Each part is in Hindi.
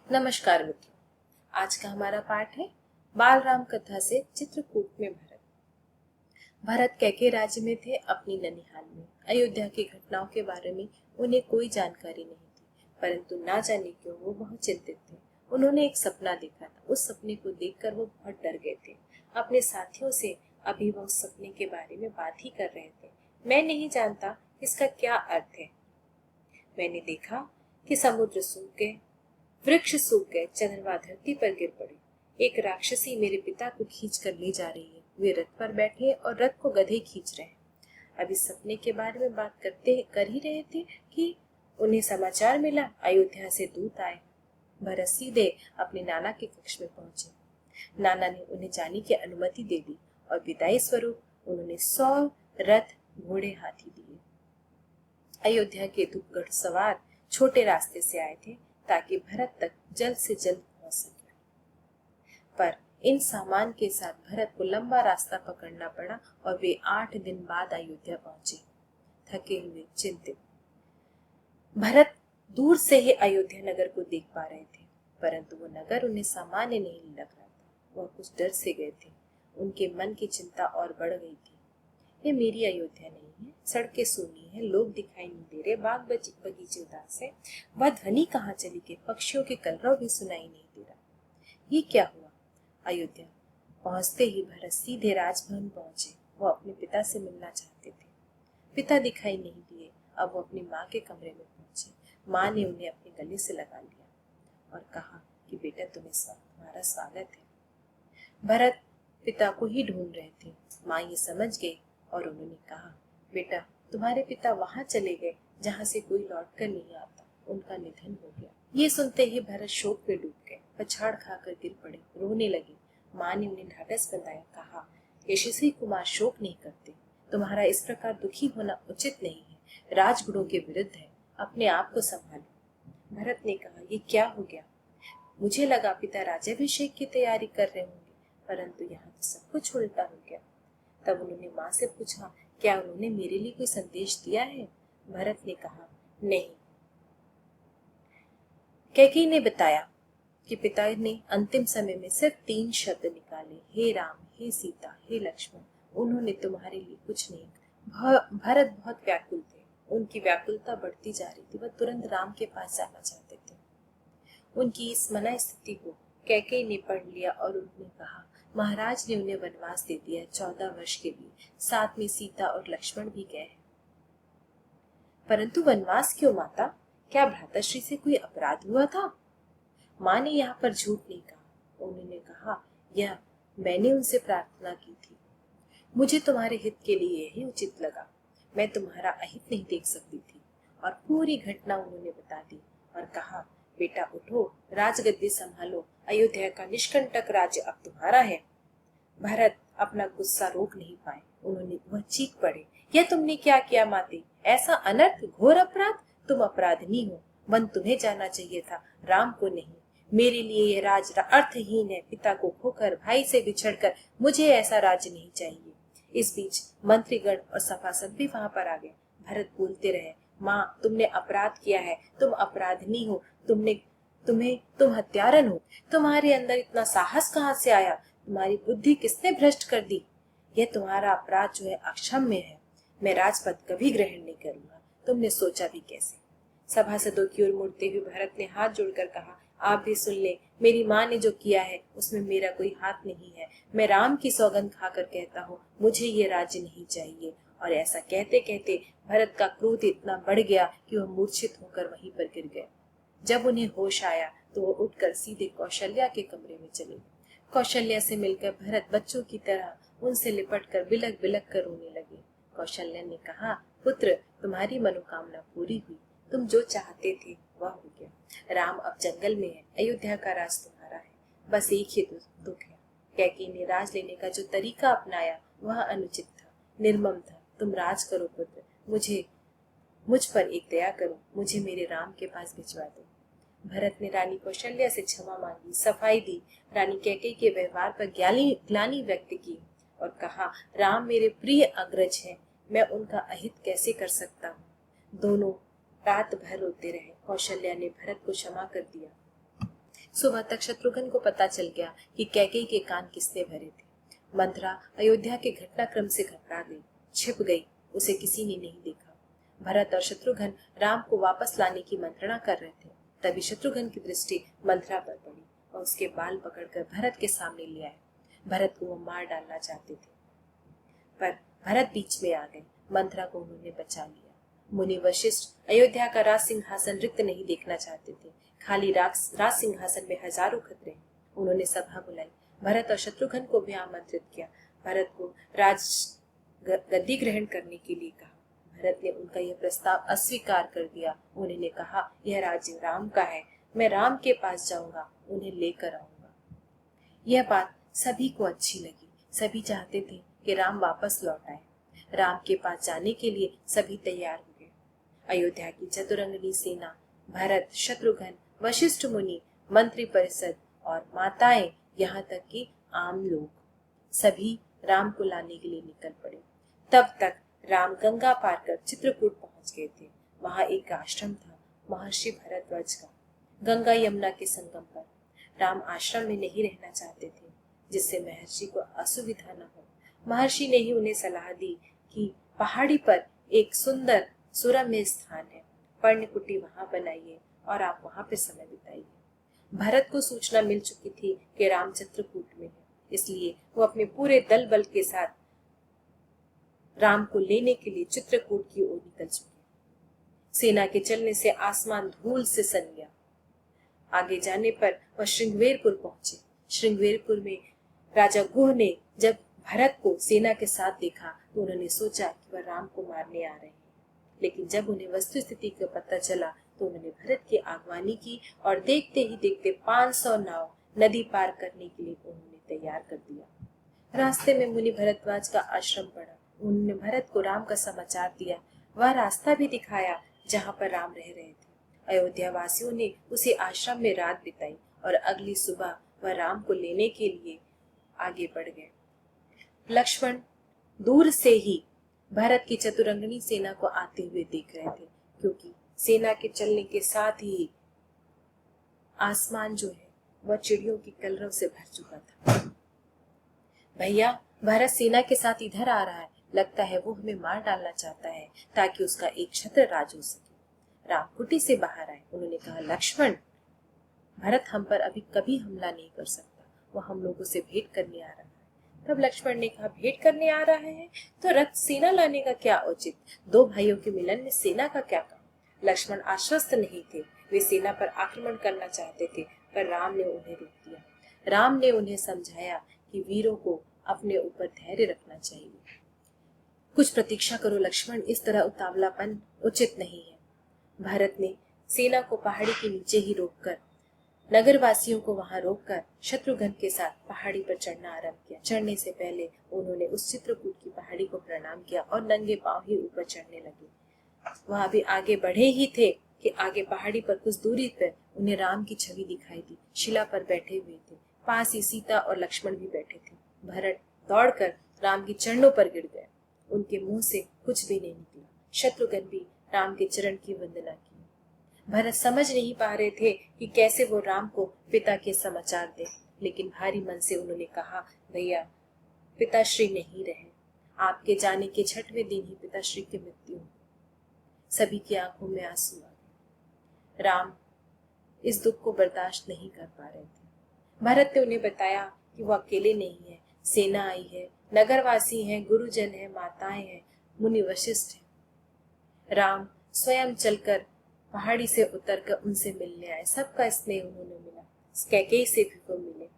नमस्कार मित्रों। आज का हमारा पाठ है बाल राम कथा से चित्रकूट में भरत। भरत कैके राज्य में थे, अपनी ननिहाल में। अयोध्या की घटनाओं के बारे में उन्हें कोई जानकारी नहीं थी, परंतु ना जाने क्यों वो बहुत चिंतित थे। उन्होंने एक सपना देखा था। उस सपने को देखकर वो बहुत डर गए थे। अपने साथियों से अभी वो उस सपने के बारे में बात ही कर रहे थे। मैं नहीं जानता इसका क्या अर्थ है। मैंने देखा कि समुद्र सूख गए, वृक्ष सूख गए, चंद्रमा धरती पर गिर पड़ी। एक राक्षसी मेरे पिता को खींच कर ले जा रही है। वे रथ पर बैठे और रथ को गधे खींच रहे हैं। अभी सपने के बारे में बात कर ही रहे थे कि उन्हें समाचार मिला, अयोध्या से दूत आए। भरत सीधे अपने नाना के कक्ष में पहुंचे। नाना ने उन्हें जाने की अनुमति दे दी और विदाई स्वरूप उन्होंने 100 रथ, घोड़े, हाथी दिए। अयोध्या के दुर्गढ़ सवार छोटे रास्ते से आए थे ताकि भरत तक जल्द से जल्द पहुंच सके, पर इन सामान के साथ भरत को लंबा रास्ता पकड़ना पड़ा और वे 8 दिन बाद अयोध्या पहुंचे, थके हुए, चिंतित। भरत दूर से ही अयोध्या नगर को देख पा रहे थे, परंतु वो नगर उन्हें सामान्य नहीं लग रहा था। वह कुछ डर से गए थे। उनके मन की चिंता और बढ़ गई थी। ये मेरी अयोध्या नहीं है, सड़कें सूनी है, लोग दिखाई नहीं दे रहे, बाग बगीचे उदास है। वह ध्वनि कहाँ चली गई? पक्षियों के कलरव भी सुनाई नहीं दे रहा। ये क्या हुआ? अयोध्या पहुंचते ही भरत सीधे राजभवन पहुंचे। वो अपने पिता से मिलना चाहते थे। पिता दिखाई नहीं दिए। अब वो अपनी माँ के कमरे में पहुंचे। माँ ने उन्हें अपने गले से लगा लिया और कहा कि बेटा, तुम्हारा स्वागत है। भरत पिता को ही ढूंढ रहे थे। माँ ये समझ गई और उन्होंने कहा, बेटा, तुम्हारे पिता वहां चले गए जहां से कोई लौट कर नहीं आता। उनका निधन हो गया। ये सुनते ही भरत शोक में डूब गए, पछाड़ खाकर गिर पड़े, रोने लगे। माँ ने उन्हें ढाढ़स बंधाया, कहा, यशस्वी कुमार, शोक नहीं करते। तुम्हारा इस प्रकार दुखी होना उचित नहीं है, राजगुणों के विरुद्ध है। अपने आप को संभालो। भरत ने कहा, ये क्या हो गया? मुझे लगा पिता राज्याभिषेक की तैयारी कर रहे होंगे, परंतु यहाँ तो सब कुछ उल्टा हो गया। तब उन्होंने माँ से पूछा, क्या उन्होंने मेरे लिए कोई संदेश दिया है? भरत ने कहा, नहीं। कैकेयी ने बताया कि पिता ने अंतिम समय में सिर्फ 3 शब्द निकाले, हे राम, हे सीता, हे लक्ष्मण। उन्होंने तुम्हारे लिए कुछ नहीं। भरत बहुत व्याकुल थे। उनकी व्याकुलता बढ़ती जा रही थी। वह तुरंत राम के पास जाना चाहते थे। उनकी इस मना स्थिति को कैकेयी ने पढ़ लिया और उन्होंने कहा, महाराज ने उन्हें वनवास दे दिया 14 वर्ष के लिए। साथ में सीता और लक्ष्मण भी गए हैं। परंतु वनवास क्यों माता? क्या भ्राताश्री से कोई अपराध हुआ था? माँ ने यहाँ पर झूठ नहीं कहा। उन्होंने कहा, यह मैंने उनसे प्रार्थना की थी। मुझे तुम्हारे हित के लिए यही उचित लगा। मैं तुम्हारा अहित नहीं देख सकती थी। और पूरी घटना उन्होंने बता दी और कहा, बेटा उठो, राजगद्दी संभालो। अयोध्या का निष्कंटक राज्य अब तुम्हारा है। भरत अपना गुस्सा रोक नहीं पाए। वह चीख पड़े, यह तुमने क्या किया माते? ऐसा अनर्थ, घोर अपराध। तुम अपराधनी हो। वन तुम्हें जाना चाहिए था, राम को नहीं। मेरे लिए यह राज अर्थहीन है। पिता को खोकर, भाई से बिछड़कर मुझे ऐसा राज्य नहीं चाहिए। इस बीच मंत्रीगण और सभासद भी वहां पर आ गए। भरत बोलते रहे, माँ, तुमने अपराध किया है। तुम अपराधनी हो। तुम हत्यारन हो। तुम्हारे अंदर इतना साहस कहाँ से आया? तुम्हारी बुद्धि किसने भ्रष्ट कर दी? यह तुम्हारा अपराध जो है अक्षम्य है। मैं राजपद कभी ग्रहण नहीं करूंगा। तुमने सोचा भी कैसे? सभासदों की ओर मुड़ते हुए भरत ने हाथ जोड़कर कहा, आप भी सुन ले। मेरी माँ ने जो किया है उसमें मेरा कोई हाथ नहीं है। मैं राम की सौगंध खाकर कहता हूँ, मुझे ये राज्य नहीं चाहिए। और ऐसा कहते कहते भरत का क्रोध इतना बढ़ गया कि वह मूर्छित होकर वहीं पर गिर गए। जब उन्हें होश आया तो वो उठकर सीधे कौशल्या के कमरे में चले। कौशल्या से मिलकर भरत बच्चों की तरह उनसे लिपटकर बिलक बिलक कर रोने लगे। कौशल्या ने कहा, पुत्र, तुम्हारी मनोकामना पूरी हुई। तुम जो चाहते थे वह हो गया। राम अब जंगल में है। अयोध्या का राज तुम्हारा है। बस एक ही दुख है। कैकेयी ने राज लेने का जो तरीका अपनाया वह अनुचित था, निर्मम था। तुम राज करो पुत्र। मुझ पर एक दया करो। मुझे मेरे राम के पास भिजवा दो। भरत ने रानी कौशल्या से क्षमा मांगी, सफाई दी। रानी कैकेयी के व्यवहार पर ग्लानि व्यक्त की और कहा, राम मेरे प्रिय अग्रज हैं। मैं उनका अहित कैसे कर सकता हूँ? दोनों रात भर रोते रहे। कौशल्या ने भरत को क्षमा कर दिया। सुबह तक शत्रुघ्न को पता चल गया कि कैकेयी के कान किसने भरे थे। मंथरा अयोध्या के घटनाक्रम से घबरा गई, छिप गई, उसे किसी ने नहीं देखा। भरत और शत्रुघ्न राम को वापस लाने की मंत्रणा कर रहे थे। तभी शत्रुघ्न की दृष्टि मंथरा पर पड़ी और उसके बाल पकड़कर भरत के सामने ले आए। भरत को वो मार डालना चाहते थे, पर भरत बीच में आ गए। मंथरा को उन्होंने बचा लिया। मुनि वशिष्ठ अयोध्या का राज सिंहासन रिक्त नहीं देखना चाहते थे। खाली राज सिंहासन में हजारों खतरे। उन्होंने सभा बुलाई, भरत और शत्रुघ्न को भी आमंत्रित किया। भरत को राज गद्दी ग्रहण करने के लिए कहा। भरत ने उनका यह प्रस्ताव अस्वीकार कर दिया। उन्होंने कहा, यह राज्य राम का है, मैं राम के पास जाऊंगा, उन्हें लेकर आऊंगा। यह बात सभी को अच्छी लगी। सभी चाहते थे कि राम वापस लौट आए। राम के पास जाने के लिए सभी तैयार हो गए। अयोध्या की चतुरंगिनी सेना, भरत, शत्रुघ्न, वशिष्ठ मुनि, मंत्री परिषद और माताएं, यहाँ तक कि आम लोग, सभी राम को लाने के लिए निकल पड़े। तब तक राम गंगा पार कर चित्रकूट पहुंच गए थे। वहां एक आश्रम था, महर्षि भरद्वाज का, गंगा यमुना के संगम पर। राम आश्रम में नहीं रहना चाहते थे, जिससे महर्षि को असुविधा न हो। महर्षि ने ही उन्हें सलाह दी कि पहाड़ी पर एक सुंदर सुरम्य स्थान है, पर्णकुटी वहां बनाइए और आप वहां पे समय बिताइए। भरत को सूचना मिल चुकी थी कि राम चित्रकूट में है, इसलिए वो अपने पूरे दल बल के साथ राम को लेने के लिए चित्रकूट की ओर निकल चुके। सेना के चलने से आसमान धूल से सन गया। आगे जाने पर वह श्रृंगवेरपुर पहुंचे। श्रृंगवेरपुर में राजा गुह ने जब भरत को सेना के साथ देखा तो उन्होंने सोचा कि वह राम को मारने आ रहे हैं, लेकिन जब उन्हें वस्तु स्थिति का पता चला तो उन्होंने भरत की आगवानी की और देखते ही देखते 500 नाव नदी पार करने के लिए उन्होंने तैयार कर दिया। रास्ते में मुनि भरद्वाज का आश्रम पड़ा। उन्होंने भरत को राम का समाचार दिया, वह रास्ता भी दिखाया जहाँ पर राम रह रहे थे। अयोध्या वासियों ने उसी आश्रम में रात बिताई और अगली सुबह वह राम को लेने के लिए आगे बढ़ गए। लक्ष्मण दूर से ही भरत की चतुरंगिनी सेना को आते हुए देख रहे थे, क्योंकि सेना के चलने के साथ ही आसमान जो है वह चिड़ियों की कलरव से भर चुका था। भैया, भरत सेना के साथ इधर आ रहा है, लगता है वो हमें मार डालना चाहता है ताकि उसका एक छत्र राज हो सके। राम कुटी से बाहर आए। उन्होंने कहा, लक्ष्मण, भरत हम पर अभी कभी हमला नहीं कर सकता, वो हम लोगों से भेंट करने आ रहा है। तब लक्ष्मण ने कहा, भेंट करने आ रहा है तो रथ सेना लाने का क्या औचित? दो भाइयों के मिलन में सेना का क्या काम? लक्ष्मण आश्वस्त नहीं थे। वे सेना पर आक्रमण करना चाहते थे, पर राम ने उन्हें रोक दिया। राम ने उन्हें समझाया कि वीरों को अपने ऊपर धैर्य रखना चाहिए। कुछ प्रतीक्षा करो लक्ष्मण, इस तरह उतावलापन उचित नहीं है। भरत ने सेना को पहाड़ी के नीचे ही रोककर, नगरवासियों को वहां रोककर शत्रुघ्न के साथ पहाड़ी पर चढ़ना आरंभ किया। चढ़ने से पहले उन्होंने उस चित्रकूट की पहाड़ी को प्रणाम किया और नंगे पांव ही ऊपर चढ़ने लगे। वह अभी आगे बढ़े ही थे कि आगे पहाड़ी पर कुछ दूरी पर उन्हें राम की छवि दिखाई दी। शिला पर बैठे हुए थे, पास ही सीता और लक्ष्मण भी बैठे थे। भरत दौड़कर राम के चरणों पर गिर गए। उनके मुंह से कुछ भी नहीं निकला। शत्रुघ्न भी राम के चरण की वंदना की। भरत समझ नहीं पा रहे थे कि कैसे वो राम को पिता के समाचार दे, लेकिन भारी मन से उन्होंने कहा, भैया, पिताश्री नहीं रहे। आपके जाने के 6वें दिन ही पिताश्री की मृत्यु हुई। सभी की आंखों में आंसू आ गए। राम इस दुख को बर्दाश्त नहीं कर पा रहे थे। भरत ने उन्हें बताया कि वो अकेले नहीं है, सेना आई है, नगरवासी हैं, गुरुजन है, माताएं हैं, मुनि वशिष्ठ है। राम स्वयं चलकर पहाड़ी से उतरकर उनसे मिलने आए। सबका स्नेह उन्होंने मिला। कैकेयी से भी वो मिले,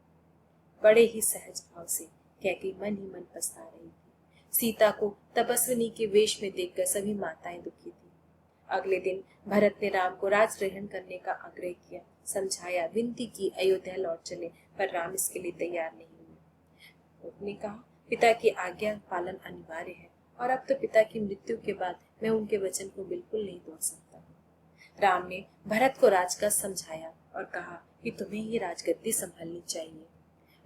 बड़े ही सहज भाव से। कैकेयी मन ही मन पछता रही थी। सीता को तपस्विनी के वेश में देखकर सभी माताएं दुखी थी। अगले दिन भरत ने राम को राज ग्रहण करने का आग्रह किया, समझाया, विनती की अयोध्या लौट चले, पर राम इसके लिए तैयार नहीं हुए। उन्होंने कहा, पिता की आज्ञा पालन अनिवार्य है और अब तो पिता की मृत्यु के बाद मैं उनके वचन को बिल्कुल नहीं तोड़ सकता। राम ने भरत को राजकाज समझाया और कहा कि तुम्हें ही राजगद्दी संभालनी चाहिए।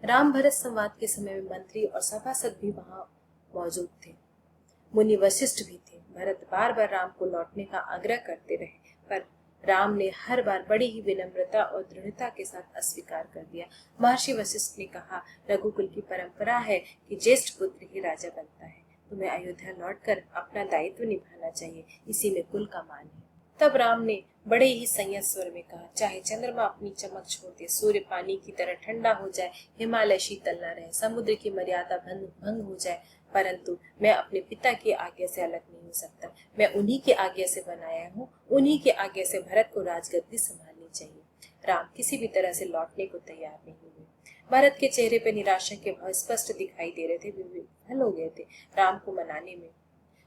राम भरत संवाद के समय में मंत्री और सभासद भी वहां मौजूद थे। मुनि वशिष्ठ भी थे। भरत बार बार राम को लौटने का आग्रह करते रहे, पर राम ने हर बार बड़ी ही विनम्रता और दृढ़ता के साथ अस्वीकार कर दिया। महर्षि वशिष्ठ ने कहा, रघुकुल की परंपरा है कि ज्येष्ठ पुत्र ही राजा बनता है। तुम्हें अयोध्या लौटकर अपना दायित्व निभाना चाहिए, इसी में कुल का मान है। तब राम ने बड़े ही संयत स्वर में कहा, चाहे चंद्रमा अपनी चमक छोड़ दे, सूर्य पानी की तरह ठंडा हो जाए, हिमालय शीतल न रहे, समुद्र की मर्यादा भंग हो जाए, परंतु मैं अपने पिता की आज्ञा से अलग नहीं हो सकता। मैं उन्हीं की आज्ञा से बनाया हूँ, उन्हीं की आज्ञा से भरत को राजगद्दी संभालनी चाहिए। राम किसी भी तरह से लौटने को तैयार नहीं हुए। भरत के चेहरे पर निराशा के भाव स्पष्ट दिखाई दे रहे थे। वे विफल हो गए थे राम को मनाने में।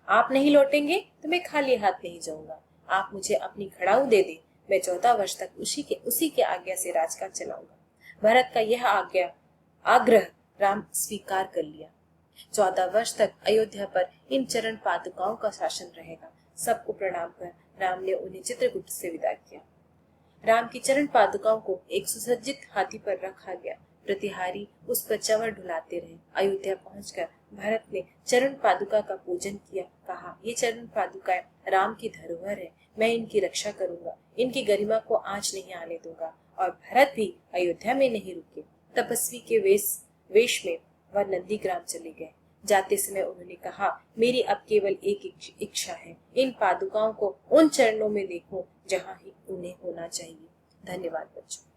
आप नहीं लौटेंगे तो मैं खाली हाथ नहीं जाऊंगा। आप मुझे अपनी खड़ाऊ दे दे, मैं 14 वर्ष तक उसी के आज्ञा से राजकाज चलाऊंगा। भरत का यह आग्रह राम स्वीकार कर लिया। 14 वर्ष तक अयोध्या पर इन चरण पादुकाओं का शासन रहेगा। सबको प्रणाम कर राम ने उन्हें चित्रकूट से विदा किया। राम की चरण पादुकाओं को एक सुसज्जित हाथी पर रखा गया। प्रतिहारी उस पर चंवर ढुलाते रहे। अयोध्या पहुंचकर भरत ने चरण पादुका का पूजन किया। कहा, ये चरण पादुकाएं राम की धरोहर है, मैं इनकी रक्षा करूंगा, इनकी गरिमा को आंच नहीं आने दूंगा। और भरत भी अयोध्या में नहीं रुके। तपस्वी के वेश में वह नंदीग्राम चले गए। जाते समय उन्होंने कहा, मेरी अब केवल एक इच्छा है, इन पादुकाओं को उन चरणों में देखूं जहां ही उन्हें होना चाहिए। धन्यवाद बच्चों।